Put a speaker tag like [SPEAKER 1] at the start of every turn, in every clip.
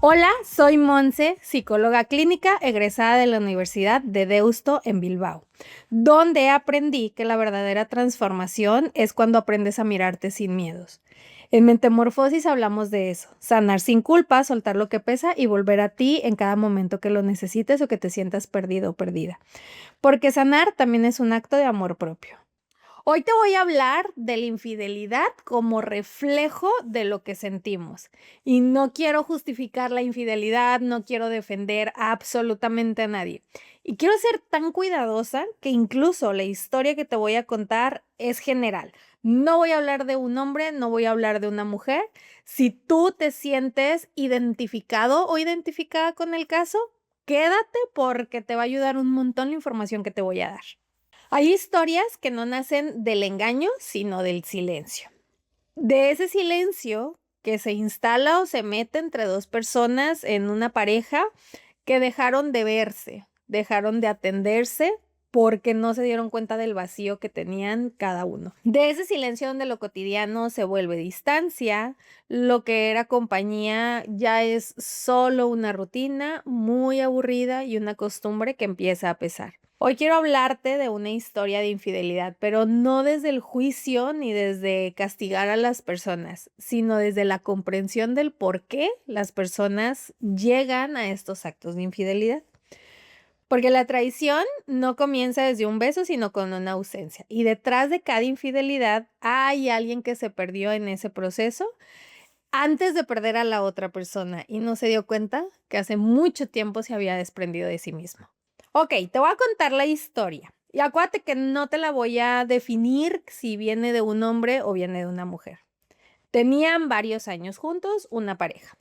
[SPEAKER 1] Hola, soy Monse, psicóloga clínica egresada de la Universidad de Deusto en Bilbao, donde aprendí que la verdadera transformación es cuando aprendes a mirarte sin miedos. En Metamorfosis hablamos de eso, sanar sin culpa, soltar lo que pesa y volver a ti en cada momento que lo necesites o que te sientas perdido o perdida. Porque sanar también es un acto de amor propio. Hoy te voy a hablar de la infidelidad como reflejo de lo que sentimos. Y no quiero justificar la infidelidad, no quiero defender a absolutamente a nadie. Y quiero ser tan cuidadosa que incluso la historia que te voy a contar es general. No voy a hablar de un hombre, no voy a hablar de una mujer. Si tú te sientes identificado o identificada con el caso, quédate porque te va a ayudar un montón la información que te voy a dar. Hay historias que no nacen del engaño, sino del silencio. De ese silencio que se instala o se mete entre dos personas en una pareja que dejaron de verse, dejaron de atenderse porque no se dieron cuenta del vacío que tenían cada uno. De ese silencio donde lo cotidiano se vuelve distancia, lo que era compañía ya es solo una rutina muy aburrida y una costumbre que empieza a pesar. Hoy quiero hablarte de una historia de infidelidad, pero no desde el juicio ni desde castigar a las personas, sino desde la comprensión del por qué las personas llegan a estos actos de infidelidad. Porque la traición no comienza desde un beso, sino con una ausencia. Y detrás de cada infidelidad hay alguien que se perdió en ese proceso antes de perder a la otra persona y no se dio cuenta que hace mucho tiempo se había desprendido de sí mismo. Ok, te voy a contar la historia. Y acuérdate que no te la voy a definir si viene de un hombre o viene de una mujer. Tenían varios años juntos, una pareja.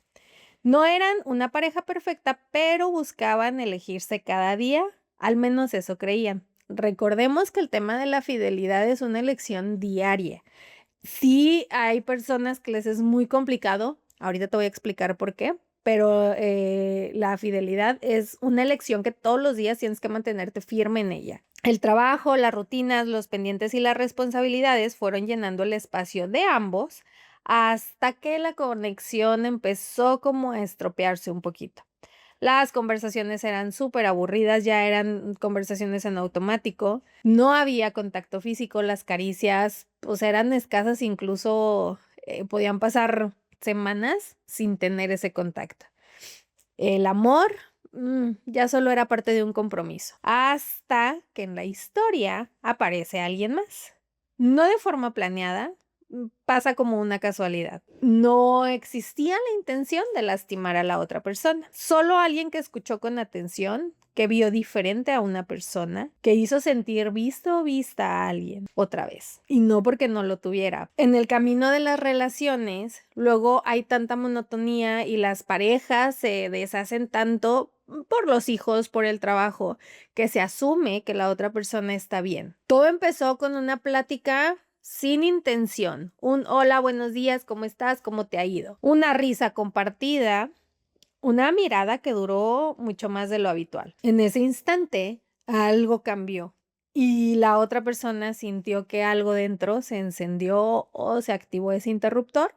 [SPEAKER 1] No eran una pareja perfecta, pero buscaban elegirse cada día, al menos eso creían. Recordemos que el tema de la fidelidad es una elección diaria. Sí, hay personas que les es muy complicado, ahorita te voy a explicar por qué, pero la fidelidad es una elección que todos los días tienes que mantenerte firme en ella. El trabajo, las rutinas, los pendientes y las responsabilidades fueron llenando el espacio de ambos hasta que la conexión empezó como a estropearse un poquito. Las conversaciones eran súper aburridas, ya eran conversaciones en automático, no había contacto físico, las caricias, pues eran escasas, incluso podían pasar semanas sin tener ese contacto. El amor ya solo era parte de un compromiso, hasta que en la historia aparece alguien más. No de forma planeada, pasa como una casualidad. No existía la intención de lastimar a la otra persona. Solo alguien que escuchó con atención, que vio diferente a una persona, que hizo sentir visto o vista a alguien otra vez. Y no porque no lo tuviera. En el camino de las relaciones, luego hay tanta monotonía y las parejas se deshacen tanto por los hijos, por el trabajo, que se asume que la otra persona está bien. Todo empezó con una plática sin intención, un hola, buenos días, ¿cómo estás? ¿Cómo te ha ido? Una risa compartida, una mirada que duró mucho más de lo habitual. En ese instante, algo cambió y la otra persona sintió que algo dentro se encendió o se activó ese interruptor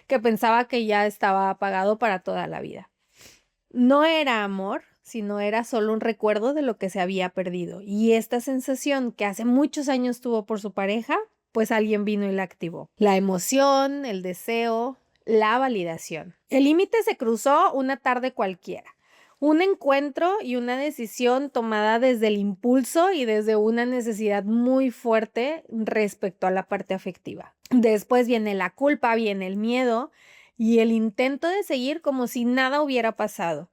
[SPEAKER 1] que pensaba que ya estaba apagado para toda la vida. No era amor, sino era solo un recuerdo de lo que se había perdido. Y esta sensación que hace muchos años tuvo por su pareja, pues alguien vino y la activó. La emoción, el deseo, la validación. El límite se cruzó una tarde cualquiera. Un encuentro y una decisión tomada desde el impulso y desde una necesidad muy fuerte respecto a la parte afectiva. Después viene la culpa, viene el miedo y el intento de seguir como si nada hubiera pasado.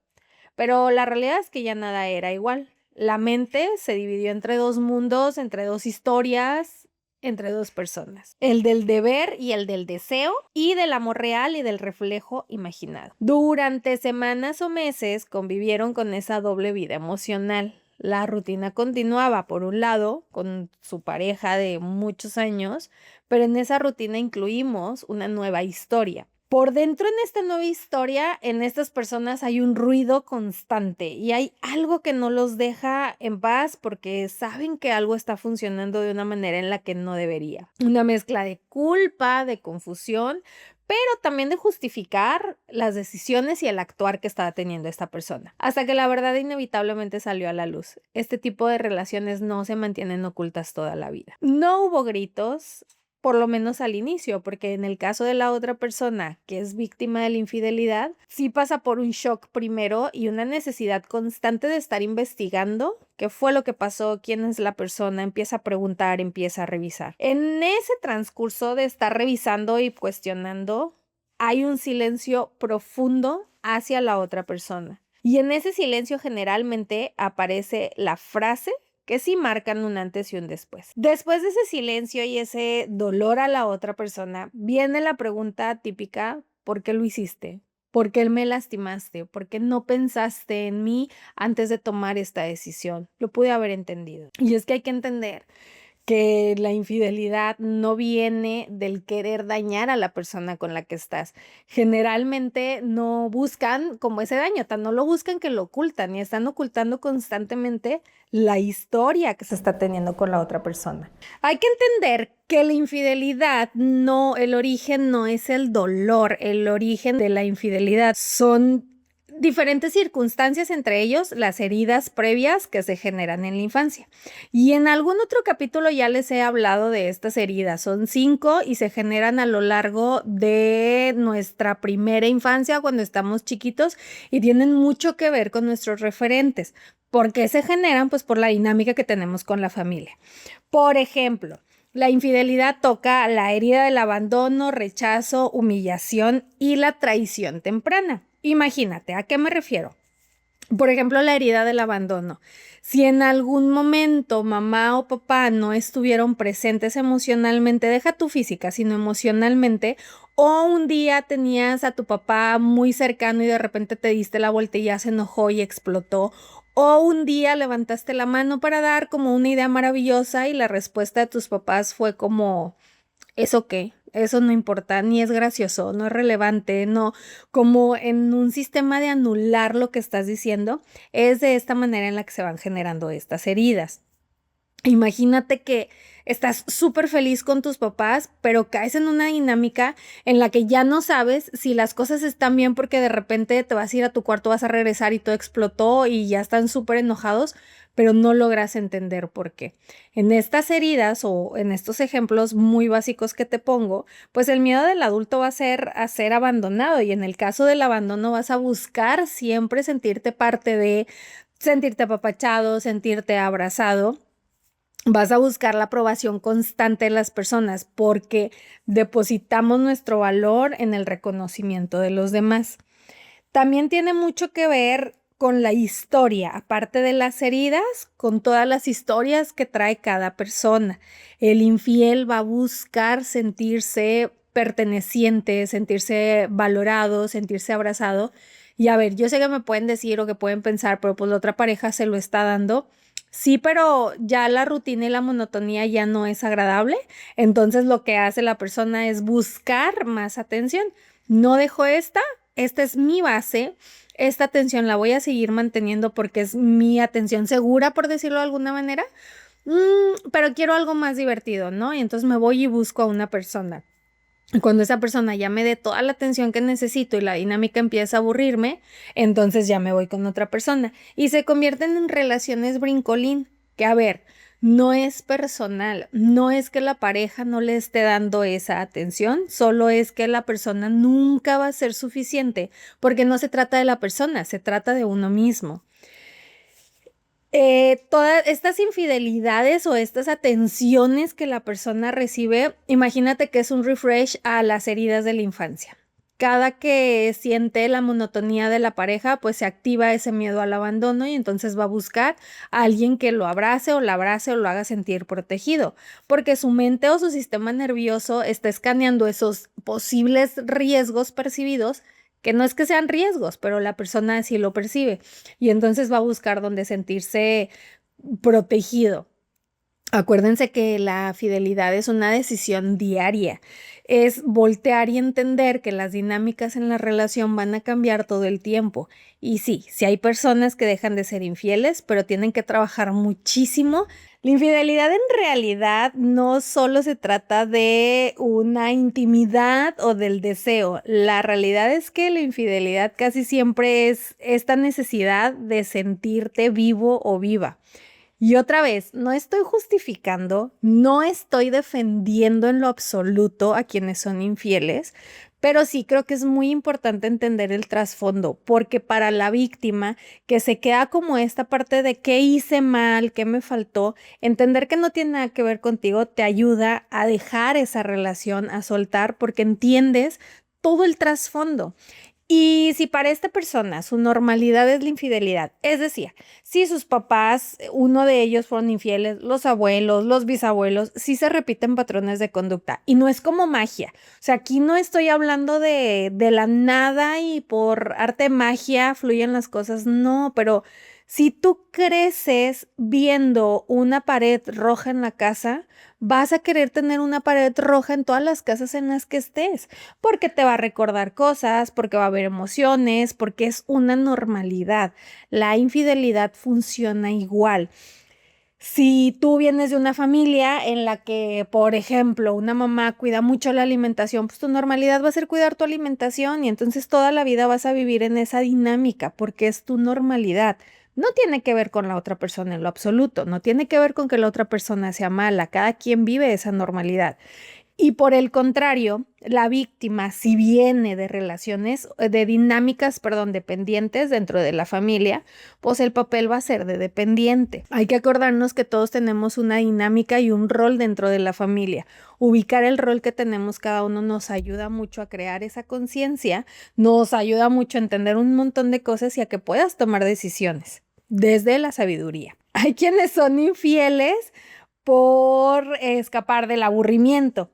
[SPEAKER 1] Pero la realidad es que ya nada era igual. La mente se dividió entre dos mundos, entre dos historias, entre dos personas. El del deber y el del deseo, y del amor real y del reflejo imaginado. Durante semanas o meses convivieron con esa doble vida emocional. La rutina continuaba, por un lado, con su pareja de muchos años, pero en esa rutina incluimos una nueva historia. Por dentro en esta nueva historia, en estas personas hay un ruido constante y hay algo que no los deja en paz porque saben que algo está funcionando de una manera en la que no debería. Una mezcla de culpa, de confusión, pero también de justificar las decisiones y el actuar que estaba teniendo esta persona. Hasta que la verdad inevitablemente salió a la luz. Este tipo de relaciones no se mantienen ocultas toda la vida. No hubo gritos, por lo menos al inicio, porque en el caso de la otra persona que es víctima de la infidelidad, sí pasa por un shock primero y una necesidad constante de estar investigando qué fue lo que pasó, quién es la persona, empieza a preguntar, empieza a revisar. En ese transcurso de estar revisando y cuestionando, hay un silencio profundo hacia la otra persona. Y en ese silencio generalmente aparece la frase que sí marcan un antes y un después. Después de ese silencio y ese dolor a la otra persona, viene la pregunta típica: ¿por qué lo hiciste? ¿Por qué me lastimaste? ¿Por qué no pensaste en mí antes de tomar esta decisión? Lo pude haber entendido. Y es que hay que entender que la infidelidad no viene del querer dañar a la persona con la que estás. Generalmente no buscan como ese daño, no lo buscan, que lo ocultan y están ocultando constantemente la historia que se está teniendo con la otra persona. Hay que entender que la infidelidad el origen no es el dolor, el origen de la infidelidad son diferentes circunstancias, entre ellos las heridas previas que se generan en la infancia. Y en algún otro capítulo ya les he hablado de estas heridas. Son 5 y se generan a lo largo de nuestra primera infancia cuando estamos chiquitos y tienen mucho que ver con nuestros referentes. ¿Por qué se generan? Pues por la dinámica que tenemos con la familia. Por ejemplo, la infidelidad toca la herida del abandono, rechazo, humillación y la traición temprana. Imagínate, ¿a qué me refiero? Por ejemplo, la herida del abandono. Si en algún momento mamá o papá no estuvieron presentes emocionalmente, deja tu física, sino emocionalmente, o un día tenías a tu papá muy cercano y de repente te diste la vuelta y ya se enojó y explotó, o un día levantaste la mano para dar como una idea maravillosa y la respuesta de tus papás fue como: ¿eso qué? Eso no importa, ni es gracioso, no es relevante, no, como en un sistema de anular lo que estás diciendo, es de esta manera en la que se van generando estas heridas. Imagínate que estás súper feliz con tus papás, pero caes en una dinámica en la que ya no sabes si las cosas están bien porque de repente te vas a ir a tu cuarto, vas a regresar y todo explotó y ya están súper enojados, pero no logras entender por qué. En estas heridas o en estos ejemplos muy básicos que te pongo, pues el miedo del adulto va a ser abandonado, y en el caso del abandono vas a buscar siempre sentirte parte de, sentirte apapachado, sentirte abrazado. Vas a buscar la aprobación constante de las personas porque depositamos nuestro valor en el reconocimiento de los demás. También tiene mucho que ver con la historia, aparte de las heridas, con todas las historias que trae cada persona. El infiel va a buscar sentirse perteneciente, sentirse valorado, sentirse abrazado. Y a ver, yo sé que me pueden decir o que pueden pensar, pero pues la otra pareja se lo está dando. Sí, pero ya la rutina y la monotonía ya no es agradable. Entonces lo que hace la persona es buscar más atención. No dejo esta es mi base, esta atención la voy a seguir manteniendo porque es mi atención segura, por decirlo de alguna manera, pero quiero algo más divertido, ¿no? Y entonces me voy y busco a una persona. Cuando esa persona ya me dé toda la atención que necesito y la dinámica empieza a aburrirme, entonces ya me voy con otra persona. Y se convierten en relaciones brincolín, que a ver, no es personal, no es que la pareja no le esté dando esa atención, solo es que la persona nunca va a ser suficiente, porque no se trata de la persona, se trata de uno mismo. Todas estas infidelidades o estas atenciones que la persona recibe, imagínate que es un refresh a las heridas de la infancia. Cada que siente la monotonía de la pareja, pues se activa ese miedo al abandono y entonces va a buscar a alguien que lo abrace o lo haga sentir protegido, porque su mente o su sistema nervioso está escaneando esos posibles riesgos percibidos, que no es que sean riesgos, pero la persona sí lo percibe y entonces va a buscar donde sentirse protegido. Acuérdense que la fidelidad es una decisión diaria, es voltear y entender que las dinámicas en la relación van a cambiar todo el tiempo. Y sí, sí hay personas que dejan de ser infieles, pero tienen que trabajar muchísimo. La infidelidad en realidad no solo se trata de una intimidad o del deseo. La realidad es que la infidelidad casi siempre es esta necesidad de sentirte vivo o viva. Y otra vez, no estoy justificando, no estoy defendiendo en lo absoluto a quienes son infieles, pero sí creo que es muy importante entender el trasfondo, porque para la víctima que se queda como esta parte de qué hice mal, qué me faltó, entender que no tiene nada que ver contigo te ayuda a dejar esa relación, a soltar, porque entiendes todo el trasfondo. Y si para esta persona su normalidad es la infidelidad, es decir, si sus papás, uno de ellos fueron infieles, los abuelos, los bisabuelos, sí se repiten patrones de conducta y no es como magia. O sea, aquí no estoy hablando de la nada y por arte de magia fluyen las cosas, no, pero si tú creces viendo una pared roja en la casa, vas a querer tener una pared roja en todas las casas en las que estés porque te va a recordar cosas, porque va a haber emociones, porque es una normalidad. La infidelidad funciona igual. Si tú vienes de una familia en la que, por ejemplo, una mamá cuida mucho la alimentación, pues tu normalidad va a ser cuidar tu alimentación y entonces toda la vida vas a vivir en esa dinámica porque es tu normalidad. No tiene que ver con la otra persona en lo absoluto, no tiene que ver con que la otra persona sea mala, cada quien vive esa normalidad. Y por el contrario, la víctima, si viene de relaciones, de dinámicas, perdón, dependientes dentro de la familia, pues el papel va a ser de dependiente. Hay que acordarnos que todos tenemos una dinámica y un rol dentro de la familia. Ubicar el rol que tenemos cada uno nos ayuda mucho a crear esa conciencia, nos ayuda mucho a entender un montón de cosas y a que puedas tomar decisiones desde la sabiduría. Hay quienes son infieles por escapar del aburrimiento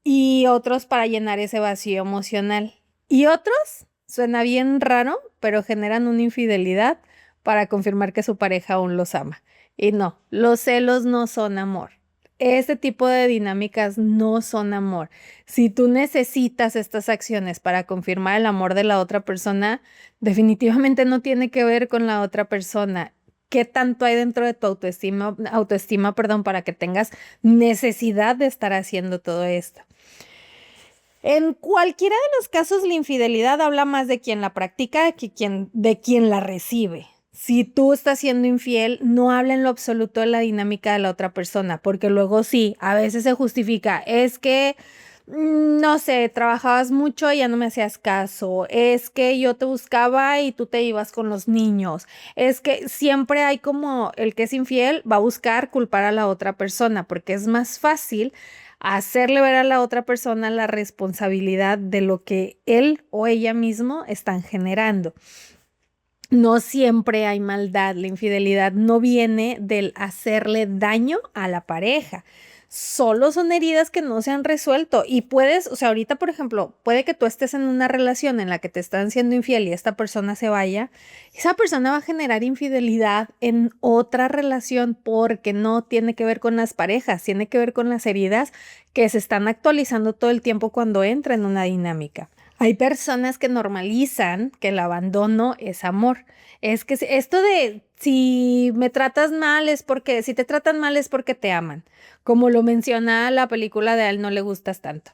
[SPEAKER 1] y otros para llenar ese vacío emocional. Y otros, suena bien raro, pero generan una infidelidad para confirmar que su pareja aún los ama. Y no, los celos no son amor. Este tipo de dinámicas no son amor. Si tú necesitas estas acciones para confirmar el amor de la otra persona, definitivamente no tiene que ver con la otra persona. ¿Qué tanto hay dentro de tu autoestima, perdón, para que tengas necesidad de estar haciendo todo esto? En cualquiera de los casos, la infidelidad habla más de quien la practica que de quien la recibe. Si tú estás siendo infiel, no habla en lo absoluto de la dinámica de la otra persona, porque luego sí, a veces se justifica, es que, no sé, trabajabas mucho y ya no me hacías caso, es que yo te buscaba y tú te ibas con los niños, es que siempre hay como el que es infiel va a buscar culpar a la otra persona, porque es más fácil hacerle ver a la otra persona la responsabilidad de lo que él o ella mismo están generando. No siempre hay maldad, la infidelidad no viene del hacerle daño a la pareja. Solo son heridas que no se han resuelto y puedes, o sea, ahorita, por ejemplo, puede que tú estés en una relación en la que te están siendo infiel y esta persona se vaya, esa persona va a generar infidelidad en otra relación porque no tiene que ver con las parejas, tiene que ver con las heridas que se están actualizando todo el tiempo cuando entra en una dinámica. Hay personas que normalizan que el abandono es amor. Es que esto de si me tratas mal es porque, si te tratan mal es porque te aman, como lo menciona la película de A él no le gustas tanto.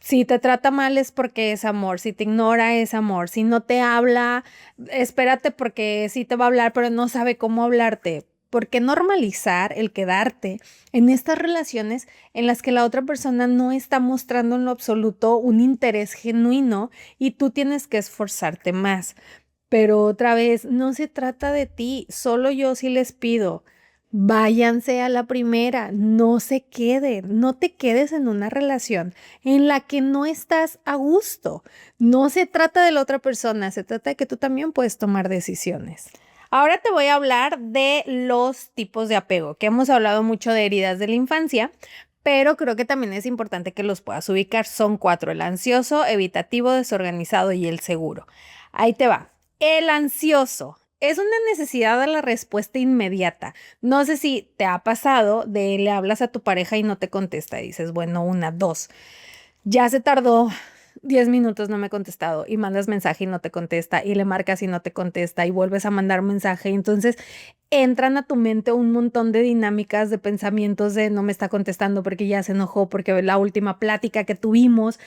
[SPEAKER 1] Si te trata mal es porque es amor, si te ignora es amor, si no te habla, espérate porque sí te va a hablar, pero no sabe cómo hablarte. ¿Por qué normalizar el quedarte en estas relaciones en las que la otra persona no está mostrando en lo absoluto un interés genuino y tú tienes que esforzarte más? Pero otra vez, no se trata de ti, solo yo sí les pido, váyanse a la primera, no se queden, no te quedes en una relación en la que no estás a gusto. No se trata de la otra persona, se trata de que tú también puedes tomar decisiones. Ahora te voy a hablar de los tipos de apego, que hemos hablado mucho de heridas de la infancia, pero creo que también es importante que los puedas ubicar. Son 4: el ansioso, evitativo, desorganizado y el seguro. Ahí te va. El ansioso Es una necesidad de la respuesta inmediata. No sé si te ha pasado de le hablas a tu pareja y no te contesta y dices, bueno, una, dos. Ya se tardó 10 minutos, no me ha contestado y mandas mensaje y no te contesta y le marcas y no te contesta y vuelves a mandar mensaje. Y entonces entran a tu mente un montón de dinámicas, de pensamientos de no me está contestando porque ya se enojó, porque la última plática que tuvimos,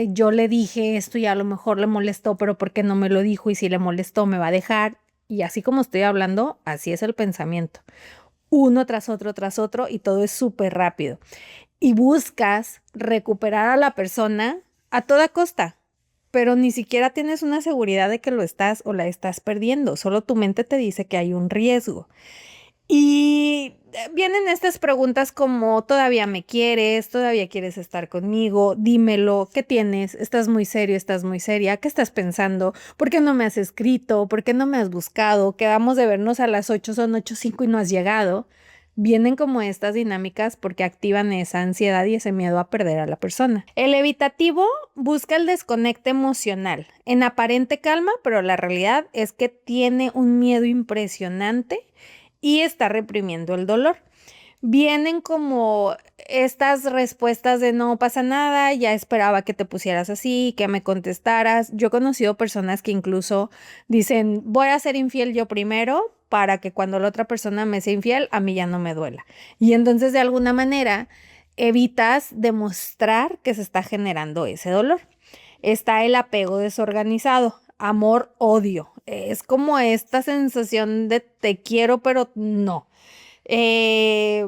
[SPEAKER 1] yo le dije esto y a lo mejor le molestó, pero ¿por qué no me lo dijo? Y si le molestó, me va a dejar. Y así como estoy hablando, así es el pensamiento. Uno tras otro y todo es súper rápido. Y buscas recuperar a la persona a toda costa, pero ni siquiera tienes una seguridad de que lo estás o la estás perdiendo. Solo tu mente te dice que hay un riesgo. Y vienen estas preguntas como, ¿todavía me quieres? ¿Todavía quieres estar conmigo? Dímelo, ¿qué tienes? ¿Estás muy serio? ¿Estás muy seria? ¿Qué estás pensando? ¿Por qué no me has escrito? ¿Por qué no me has buscado? Quedamos de vernos a las 8, son 8:05 y no has llegado. Vienen como estas dinámicas porque activan esa ansiedad y ese miedo a perder a la persona. El evitativo busca el desconecte emocional, en aparente calma, pero la realidad es que tiene un miedo impresionante y está reprimiendo el dolor. Vienen como estas respuestas de no pasa nada, ya esperaba que te pusieras así, que me contestaras. Yo he conocido personas que incluso dicen, voy a ser infiel yo primero para que cuando la otra persona me sea infiel, a mí ya no me duela. Y entonces de alguna manera evitas demostrar que se está generando ese dolor. Está el apego desorganizado, amor-odio. Es como esta sensación de te quiero, pero no. Eh,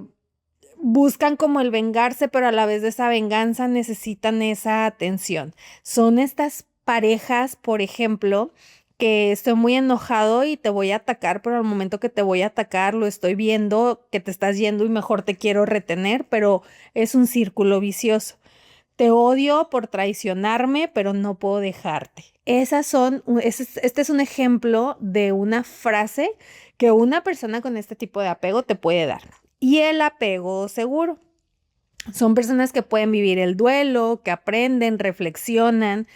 [SPEAKER 1] Buscan como el vengarse, pero a la vez de esa venganza necesitan esa atención. Son estas parejas, por ejemplo, que estoy muy enojado y te voy a atacar, pero al momento que te voy a atacar lo estoy viendo que te estás yendo y mejor te quiero retener, pero es un círculo vicioso. Te odio por traicionarme, pero no puedo dejarte. Este es un ejemplo de una frase que una persona con este tipo de apego te puede dar. Y el apego seguro. Son personas que pueden vivir el duelo, que aprenden, reflexionan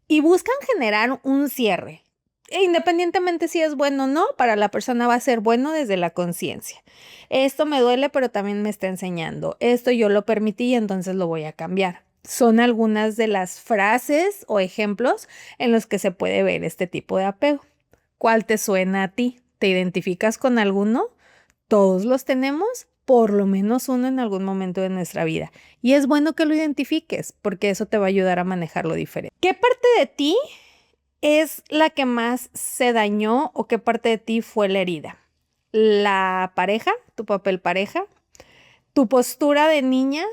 [SPEAKER 1] y buscan generar un cierre. E independientemente si es bueno o no, para la persona va a ser bueno desde la conciencia. Esto me duele, pero también me está enseñando. Esto yo lo permití y entonces lo voy a cambiar. Son algunas de las frases o ejemplos en los que se puede ver este tipo de apego. ¿Cuál te suena a ti? ¿Te identificas con alguno? Todos los tenemos, por lo menos uno en algún momento de nuestra vida. Y es bueno que lo identifiques porque eso te va a ayudar a manejarlo diferente. ¿Qué parte de ti es la que más se dañó o qué parte de ti fue la herida? ¿La pareja, tu papel pareja? ¿Tu postura de niña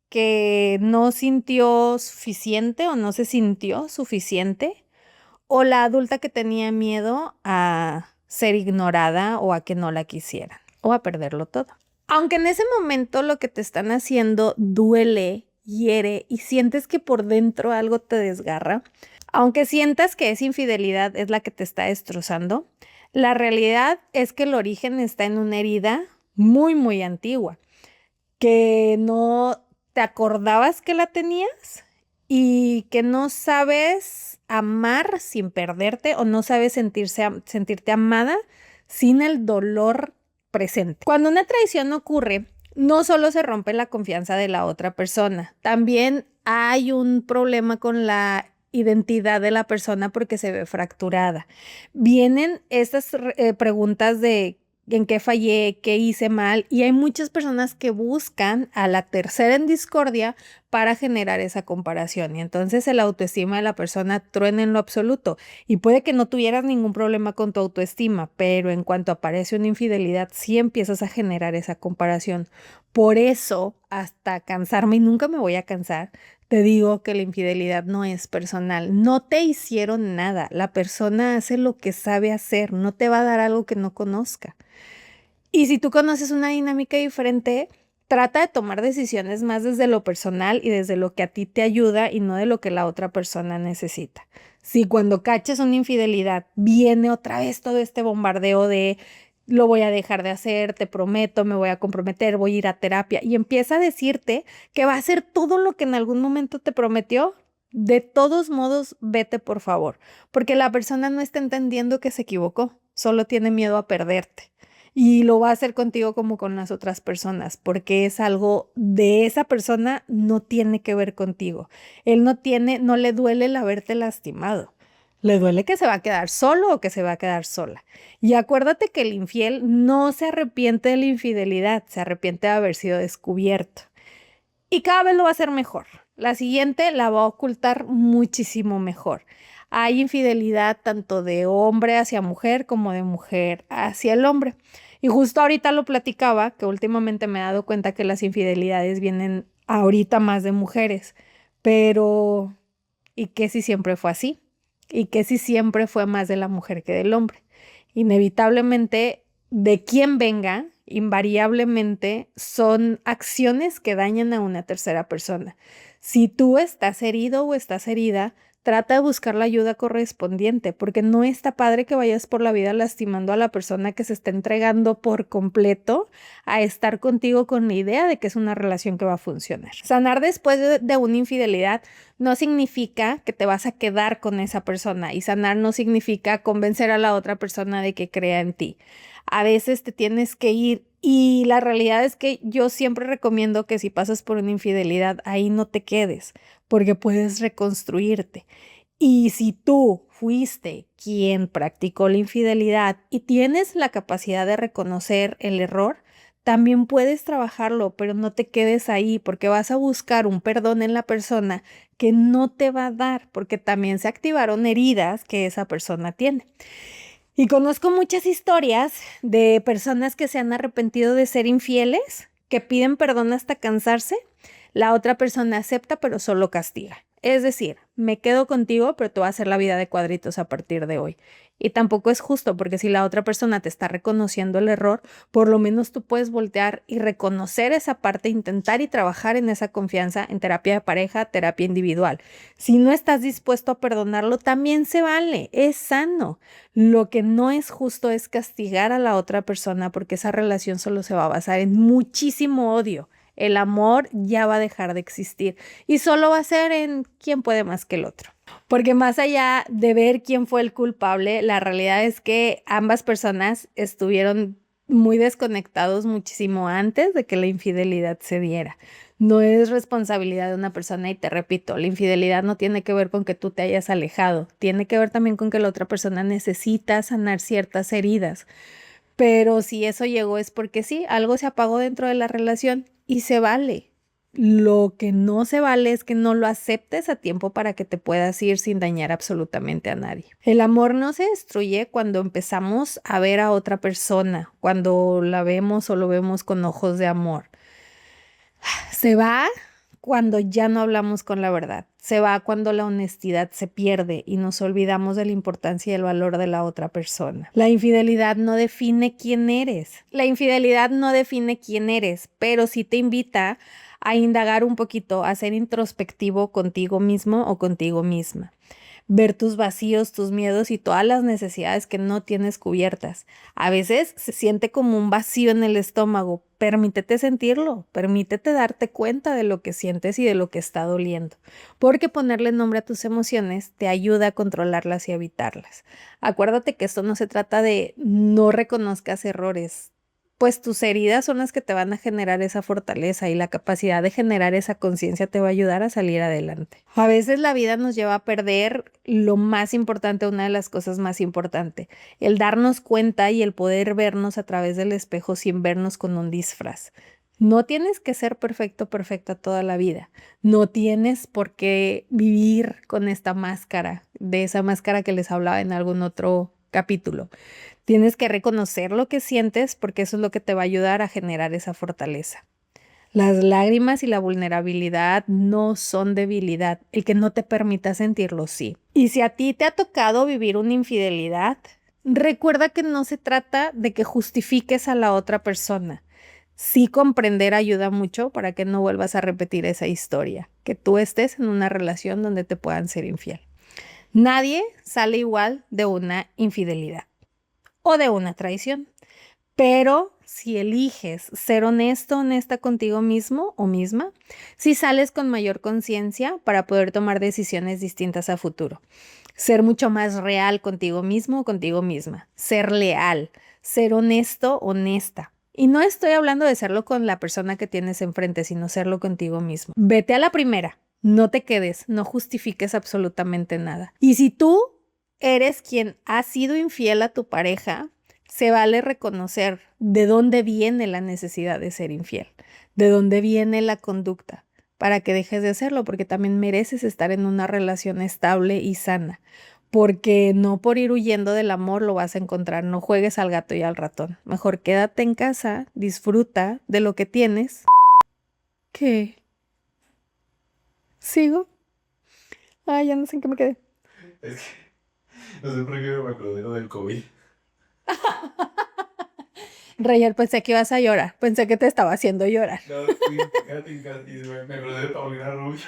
[SPEAKER 1] que no sintió suficiente o no se sintió suficiente? ¿O la adulta que tenía miedo a ser ignorada o a que no la quisieran o a perderlo todo? Aunque en ese momento lo que te están haciendo duele, hiere y sientes que por dentro algo te desgarra, aunque sientas que esa infidelidad es la que te está destrozando, la realidad es que el origen está en una herida muy, muy antigua, que no te acordabas que la tenías y que no sabes amar sin perderte o no sabes sentirte amada sin el dolor presente. Cuando una traición ocurre, no solo se rompe la confianza de la otra persona, también hay un problema con la identidad de la persona porque se ve fracturada. Vienen estas preguntas de en qué fallé, qué hice mal, y hay muchas personas que buscan a la tercera en discordia para generar esa comparación y entonces el autoestima de la persona truena en lo absoluto y puede que no tuvieras ningún problema con tu autoestima, pero en cuanto aparece una infidelidad sí empiezas a generar esa comparación. Por eso, hasta cansarme y nunca me voy a cansar, te digo que la infidelidad no es personal, no te hicieron nada, la persona hace lo que sabe hacer, no te va a dar algo que no conozca. Y si tú conoces una dinámica diferente, trata de tomar decisiones más desde lo personal y desde lo que a ti te ayuda y no de lo que la otra persona necesita. Si cuando caches una infidelidad viene otra vez todo este bombardeo de lo voy a dejar de hacer, te prometo, me voy a comprometer, voy a ir a terapia y empieza a decirte que va a hacer todo lo que en algún momento te prometió, de todos modos, vete por favor, porque la persona no está entendiendo que se equivocó. solo tiene miedo a perderte. Y lo va a hacer contigo como con las otras personas, porque es algo de esa persona, no tiene que ver contigo. Él no le duele el haberte lastimado. Le duele que se va a quedar solo o que se va a quedar sola. Y acuérdate que el infiel no se arrepiente de la infidelidad, se arrepiente de haber sido descubierto. Y cada vez lo va a hacer mejor. La siguiente la va a ocultar muchísimo mejor. Hay infidelidad tanto de hombre hacia mujer como de mujer hacia el hombre. Y justo ahorita lo platicaba, que últimamente me he dado cuenta que las infidelidades vienen ahorita más de mujeres. Pero, ¿y qué si siempre fue así? ¿Y qué si siempre fue más de la mujer que del hombre? Inevitablemente, de quien venga, invariablemente son acciones que dañan a una tercera persona. Si tú estás herido o estás herida, trata de buscar la ayuda correspondiente, porque no está padre que vayas por la vida lastimando a la persona que se está entregando por completo a estar contigo con la idea de que es una relación que va a funcionar. Sanar después de una infidelidad no significa que te vas a quedar con esa persona, y sanar no significa convencer a la otra persona de que crea en ti. A veces te tienes que ir, y la realidad es que yo siempre recomiendo que si pasas por una infidelidad, ahí no te quedes, porque puedes reconstruirte. Y si tú fuiste quien practicó la infidelidad y tienes la capacidad de reconocer el error, también puedes trabajarlo, pero no te quedes ahí, porque vas a buscar un perdón en la persona que no te va a dar, porque también se activaron heridas que esa persona tiene. Y conozco muchas historias de personas que se han arrepentido de ser infieles, que piden perdón hasta cansarse. La otra persona acepta, pero solo castiga. Es decir, me quedo contigo, pero te voy a hacer la vida de cuadritos a partir de hoy. Y tampoco es justo, porque si la otra persona te está reconociendo el error, por lo menos tú puedes voltear y reconocer esa parte, intentar y trabajar en esa confianza en terapia de pareja, terapia individual. Si no estás dispuesto a perdonarlo, también se vale, es sano. Lo que no es justo es castigar a la otra persona, porque esa relación solo se va a basar en muchísimo odio. El amor ya va a dejar de existir y solo va a ser en quién puede más que el otro. Porque más allá de ver quién fue el culpable, la realidad es que ambas personas estuvieron muy desconectados muchísimo antes de que la infidelidad se diera. No es responsabilidad de una persona, y te repito, la infidelidad no tiene que ver con que tú te hayas alejado, tiene que ver también con que la otra persona necesita sanar ciertas heridas. Pero si eso llegó es porque sí, algo se apagó dentro de la relación y se vale. Lo que no se vale es que no lo aceptes a tiempo para que te puedas ir sin dañar absolutamente a nadie. El amor no se destruye cuando empezamos a ver a otra persona, cuando la vemos o lo vemos con ojos de amor. Se va cuando ya no hablamos con la verdad. Se va cuando la honestidad se pierde y nos olvidamos de la importancia y el valor de la otra persona. La infidelidad no define quién eres. La infidelidad no define quién eres, pero sí te invita a indagar un poquito, a ser introspectivo contigo mismo o contigo misma. Ver tus vacíos, tus miedos y todas las necesidades que no tienes cubiertas. A veces se siente como un vacío en el estómago. Permítete sentirlo, permítete darte cuenta de lo que sientes y de lo que está doliendo, porque ponerle nombre a tus emociones te ayuda a controlarlas y a evitarlas. Acuérdate que esto no se trata de no reconozcas errores, pues tus heridas son las que te van a generar esa fortaleza, y la capacidad de generar esa conciencia te va a ayudar a salir adelante. A veces la vida nos lleva a perder lo más importante, una de las cosas más importantes, el darnos cuenta y el poder vernos a través del espejo sin vernos con un disfraz. No tienes que ser perfecto, perfecta toda la vida. No tienes por qué vivir con esta máscara, de esa máscara que les hablaba en algún otro capítulo. Tienes que reconocer lo que sientes, porque eso es lo que te va a ayudar a generar esa fortaleza. Las lágrimas y la vulnerabilidad no son debilidad. El que no te permita sentirlo, sí. Y si a ti te ha tocado vivir una infidelidad, recuerda que no se trata de que justifiques a la otra persona. Sí, comprender ayuda mucho para que no vuelvas a repetir esa historia, que tú estés en una relación donde te puedan ser infiel. Nadie sale igual de una infidelidad o de una traición, pero si eliges ser honesto, honesta contigo mismo o misma, si sales con mayor conciencia para poder tomar decisiones distintas a futuro. Ser mucho más real contigo mismo o contigo misma. Ser leal, ser honesto, honesta. Y no estoy hablando de serlo con la persona que tienes enfrente, sino serlo contigo mismo. Vete a la primera, no te quedes, no justifiques absolutamente nada. Y si tú eres quien ha sido infiel a tu pareja, se vale reconocer de dónde viene la necesidad de ser infiel, de dónde viene la conducta, para que dejes de hacerlo, porque también mereces estar en una relación estable y sana, porque no por ir huyendo del amor lo vas a encontrar. No juegues al gato y al ratón. Mejor quédate en casa, disfruta de lo que tienes. ¿Qué? ¿Sigo? Ay, ya no sé en qué me quedé.
[SPEAKER 2] Es que no sé por qué me acordé de lo del COVID.
[SPEAKER 1] Rayer, pensé que ibas a llorar. Pensé que te estaba haciendo llorar.
[SPEAKER 2] No, fíjate en casa y me acordé de Paulina Rubio.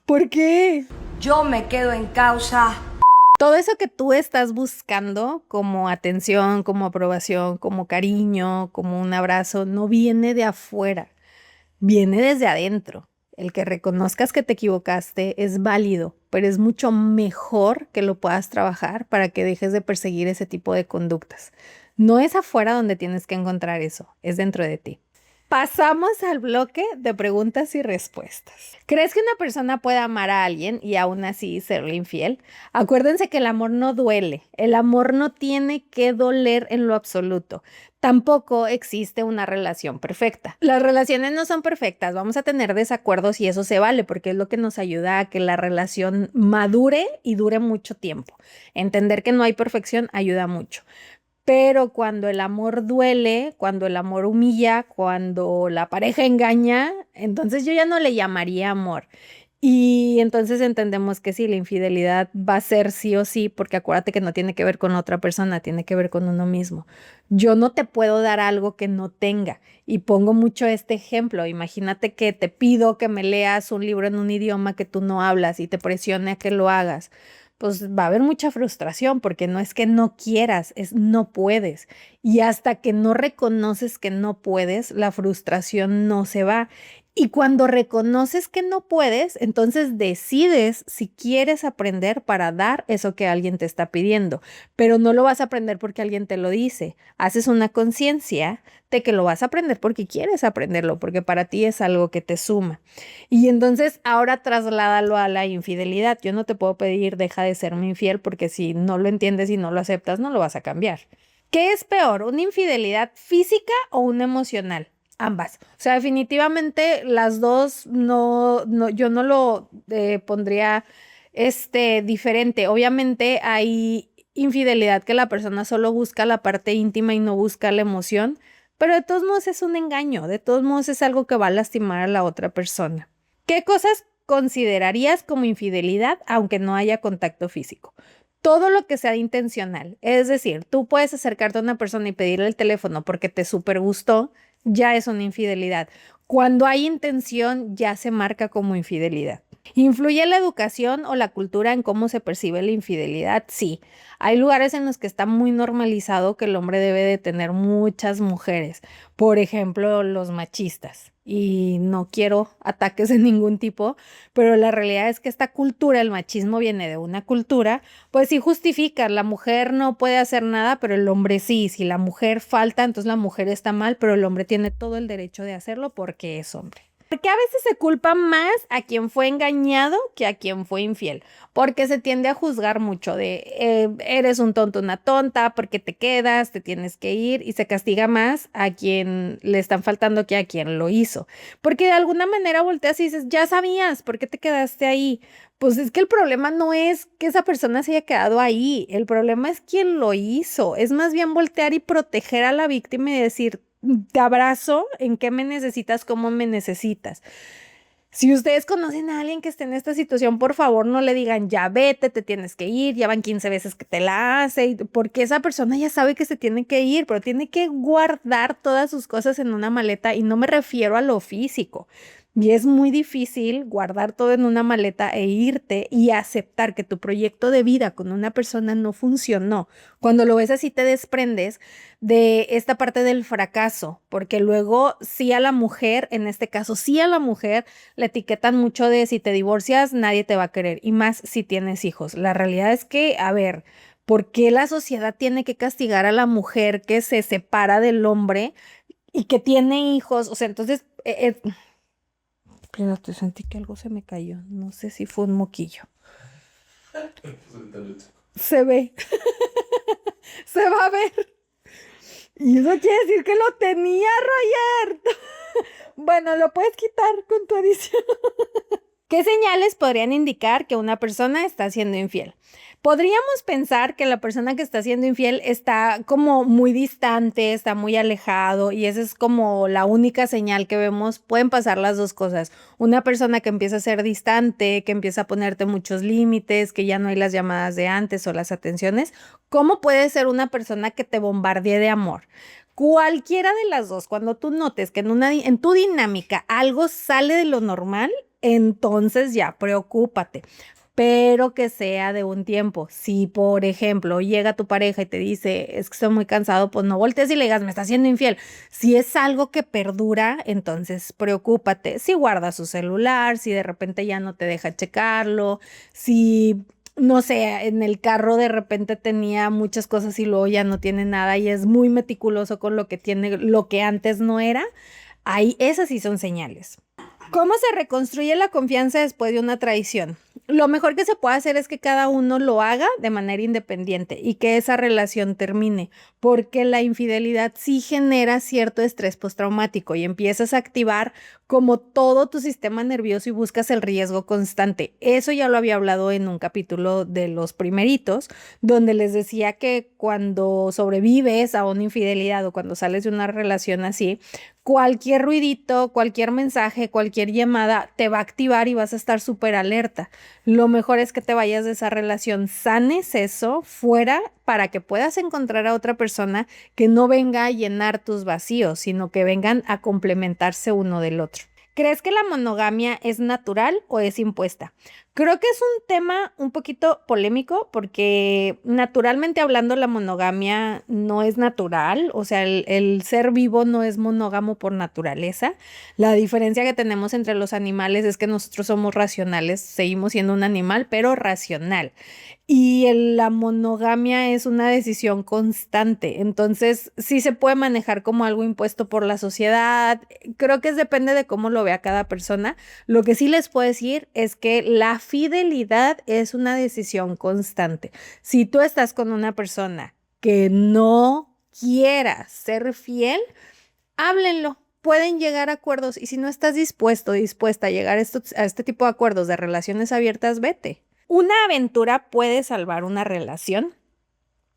[SPEAKER 1] ¿Por qué?
[SPEAKER 3] Yo me quedo en causa.
[SPEAKER 1] Todo eso que tú estás buscando como atención, como aprobación, como cariño, como un abrazo, no viene de afuera, viene desde adentro. El que reconozcas que te equivocaste es válido, pero es mucho mejor que lo puedas trabajar para que dejes de perseguir ese tipo de conductas. No es afuera donde tienes que encontrar eso, es dentro de ti. Pasamos al bloque de preguntas y respuestas. ¿Crees que una persona puede amar a alguien y aún así serle infiel? Acuérdense que el amor no duele, el amor no tiene que doler en lo absoluto. Tampoco existe una relación perfecta. Las relaciones no son perfectas, vamos a tener desacuerdos y eso se vale porque es lo que nos ayuda a que la relación madure y dure mucho tiempo. Entender que no hay perfección ayuda mucho. Pero cuando el amor duele, cuando el amor humilla, cuando la pareja engaña, entonces yo ya no le llamaría amor. Y entonces entendemos que sí, la infidelidad va a ser sí o sí, porque acuérdate que no tiene que ver con otra persona, tiene que ver con uno mismo. Yo no te puedo dar algo que no tenga. Y pongo mucho este ejemplo. Imagínate que te pido que me leas un libro en un idioma que tú no hablas y te presione a que lo hagas. Pues va a haber mucha frustración porque no es que no quieras, es no puedes. Y hasta que no reconoces que no puedes, la frustración no se va. Y cuando reconoces que no puedes, entonces decides si quieres aprender para dar eso que alguien te está pidiendo, pero no lo vas a aprender porque alguien te lo dice. Haces una conciencia de que lo vas a aprender porque quieres aprenderlo, porque para ti es algo que te suma. Y entonces ahora trasládalo a la infidelidad. Yo no te puedo pedir deja de serme infiel porque si no lo entiendes y no lo aceptas, no lo vas a cambiar. ¿Qué es peor, una infidelidad física o una emocional? Ambas. O sea, definitivamente las dos yo no lo pondría diferente. Obviamente hay infidelidad que la persona solo busca la parte íntima y no busca la emoción, pero de todos modos es un engaño, de todos modos es algo que va a lastimar a la otra persona. ¿Qué cosas considerarías como infidelidad aunque no haya contacto físico? Todo lo que sea intencional, es decir, tú puedes acercarte a una persona y pedirle el teléfono porque te súper gustó, ya es una infidelidad. Cuando hay intención, ya se marca como infidelidad. ¿Influye la educación o la cultura en cómo se percibe la infidelidad? Sí. Hay lugares en los que está muy normalizado que el hombre debe de tener muchas mujeres. Por ejemplo, los machistas. Y no quiero ataques de ningún tipo, pero la realidad es que esta cultura, el machismo viene de una cultura, pues sí justifica, la mujer no puede hacer nada, pero el hombre sí. Si la mujer falta, entonces la mujer está mal, pero el hombre tiene todo el derecho de hacerlo porque es hombre. Porque a veces se culpa más a quien fue engañado que a quien fue infiel, porque se tiende a juzgar mucho de eres un tonto, una tonta, porque te quedas, te tienes que ir y se castiga más a quien le están faltando que a quien lo hizo, porque de alguna manera volteas y dices, ya sabías, ¿por qué te quedaste ahí? Pues es que el problema no es que esa persona se haya quedado ahí, el problema es quien lo hizo, es más bien voltear y proteger a la víctima y decir, te abrazo, ¿en qué me necesitas? ¿Cómo me necesitas? Si ustedes conocen a alguien que esté en esta situación, por favor no le digan, ya vete, te tienes que ir, ya van 15 veces que te la hace, porque esa persona ya sabe que se tiene que ir, pero tiene que guardar todas sus cosas en una maleta y no me refiero a lo físico. Y es muy difícil guardar todo en una maleta e irte y aceptar que tu proyecto de vida con una persona no funcionó. Cuando lo ves así te desprendes de esta parte del fracaso, porque luego sí a la mujer, en este caso sí a la mujer, le etiquetan mucho de si te divorcias nadie te va a querer y más si tienes hijos. La realidad es que, a ver, ¿por qué la sociedad tiene que castigar a la mujer que se separa del hombre y que tiene hijos? O sea, entonces... Espérate, sentí que algo se me cayó. No sé si fue un moquillo. Se ve. Se va a ver. Y eso quiere decir que lo tenía, Roger. Bueno, lo puedes quitar con tu edición. ¿Qué señales podrían indicar que una persona está siendo infiel? Podríamos pensar que la persona que está siendo infiel está como muy distante, está muy alejado y esa es como la única señal que vemos. Pueden pasar las dos cosas. Una persona que empieza a ser distante, que empieza a ponerte muchos límites, que ya no hay las llamadas de antes o las atenciones. ¿Cómo puede ser una persona que te bombardee de amor? Cualquiera de las dos, cuando tú notes que en tu dinámica algo sale de lo normal, entonces ya preocúpate, pero que sea de un tiempo. Si, por ejemplo, llega tu pareja y te dice, es que estoy muy cansado, pues no voltees y le digas, me está haciendo infiel. Si es algo que perdura, entonces preocúpate. Si guarda su celular, si de repente ya no te deja checarlo, si... No sé, en el carro de repente tenía muchas cosas y luego ya no tiene nada y es muy meticuloso con lo que tiene, lo que antes no era. Ahí, esas sí son señales. ¿Cómo se reconstruye la confianza después de una traición? Lo mejor que se puede hacer es que cada uno lo haga de manera independiente y que esa relación termine, porque la infidelidad sí genera cierto estrés postraumático y empiezas a activar como todo tu sistema nervioso y buscas el riesgo constante. Eso ya lo había hablado en un capítulo de los primeritos, donde les decía que cuando sobrevives a una infidelidad o cuando sales de una relación así, cualquier ruidito, cualquier mensaje, cualquier llamada te va a activar y vas a estar súper alerta. Lo mejor es que te vayas de esa relación, sanes eso fuera para que puedas encontrar a otra persona que no venga a llenar tus vacíos, sino que vengan a complementarse uno del otro. ¿Crees que la monogamia es natural o es impuesta? Creo que es un tema un poquito polémico porque naturalmente hablando la monogamia no es natural, o sea, el ser vivo no es monógamo por naturaleza. La diferencia que tenemos entre los animales es que nosotros somos racionales, seguimos siendo un animal, pero racional. Y la monogamia es una decisión constante, entonces sí se puede manejar como algo impuesto por la sociedad. Creo que depende de cómo lo vea cada persona. Lo que sí les puedo decir es que la fidelidad es una decisión constante. Si tú estás con una persona que no quiera ser fiel, háblenlo. Pueden llegar a acuerdos y si no estás dispuesto o dispuesta a llegar a este tipo de acuerdos de relaciones abiertas, vete. ¿Una aventura puede salvar una relación?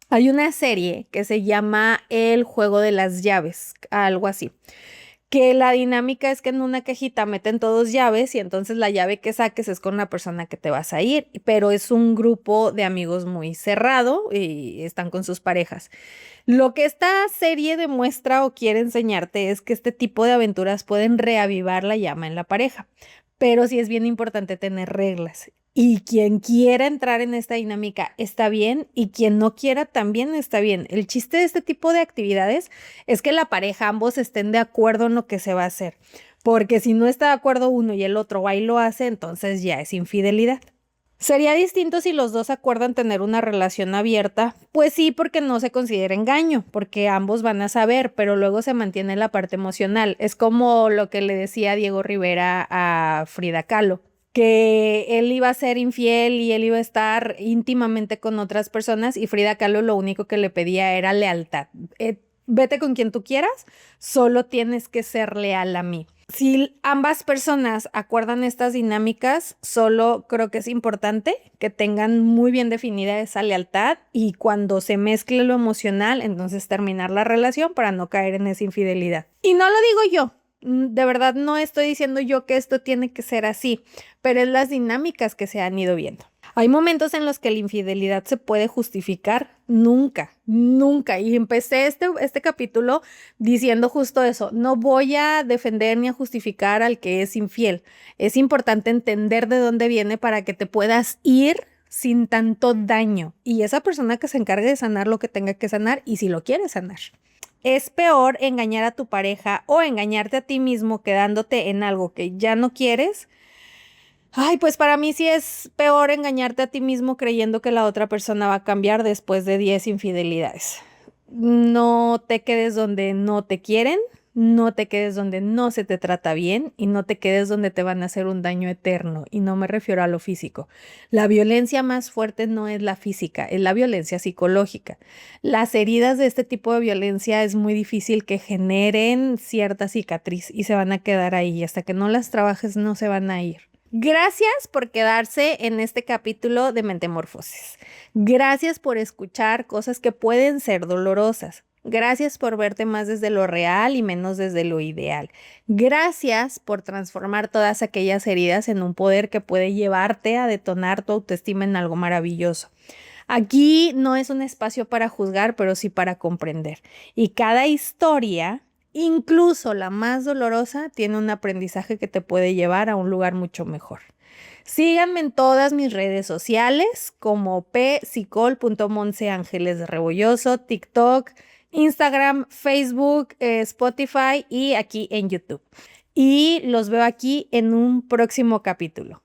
[SPEAKER 1] Hay una serie que se llama El juego de las llaves, algo así, que la dinámica es que en una cajita meten todos llaves y entonces la llave que saques es con la persona que te vas a ir, pero es un grupo de amigos muy cerrado y están con sus parejas. Lo que esta serie demuestra o quiere enseñarte es que este tipo de aventuras pueden reavivar la llama en la pareja, pero sí es bien importante tener reglas. Y quien quiera entrar en esta dinámica está bien y quien no quiera también está bien. El chiste de este tipo de actividades es que la pareja, ambos estén de acuerdo en lo que se va a hacer, porque si no está de acuerdo uno y el otro va y lo hace, entonces ya es infidelidad. ¿Sería distinto si los dos acuerdan tener una relación abierta? Pues sí, porque no se considera engaño, porque ambos van a saber, pero luego se mantiene la parte emocional. Es como lo que le decía Diego Rivera a Frida Kahlo, que él iba a ser infiel y él iba a estar íntimamente con otras personas y Frida Kahlo lo único que le pedía era lealtad. Vete con quien tú quieras, solo tienes que ser leal a mí. Si ambas personas acuerdan estas dinámicas, solo creo que es importante que tengan muy bien definida esa lealtad y cuando se mezcle lo emocional, entonces terminar la relación para no caer en esa infidelidad. Y no lo digo yo. De verdad no estoy diciendo yo que esto tiene que ser así, pero es las dinámicas que se han ido viendo. Hay momentos en los que la infidelidad se puede justificar, nunca, nunca. Y empecé este capítulo diciendo justo eso, no voy a defender ni a justificar al que es infiel. Es importante entender de dónde viene para que te puedas ir sin tanto daño. Y esa persona que se encargue de sanar lo que tenga que sanar y si lo quiere sanar. Es peor engañar a tu pareja o engañarte a ti mismo quedándote en algo que ya no quieres. Ay, pues para mí sí es peor engañarte a ti mismo creyendo que la otra persona va a cambiar después de 10 infidelidades. No te quedes donde no te quieren, no te quedes donde no se te trata bien y no te quedes donde te van a hacer un daño eterno. Y no me refiero a lo físico. La violencia más fuerte no es la física, es la violencia psicológica. Las heridas de este tipo de violencia es muy difícil que generen cierta cicatriz y se van a quedar ahí. Hasta que no las trabajes no se van a ir. Gracias por quedarse en este capítulo de Mentemorfosis. Gracias por escuchar cosas que pueden ser dolorosas. Gracias por verte más desde lo real y menos desde lo ideal. Gracias por transformar todas aquellas heridas en un poder que puede llevarte a detonar tu autoestima en algo maravilloso. Aquí no es un espacio para juzgar, pero sí para comprender. Y cada historia, incluso la más dolorosa, tiene un aprendizaje que te puede llevar a un lugar mucho mejor. Síganme en todas mis redes sociales como psicol.monseangelesrebolloso, TikTok, Instagram, Facebook, Spotify y aquí en YouTube. Y los veo aquí en un próximo capítulo.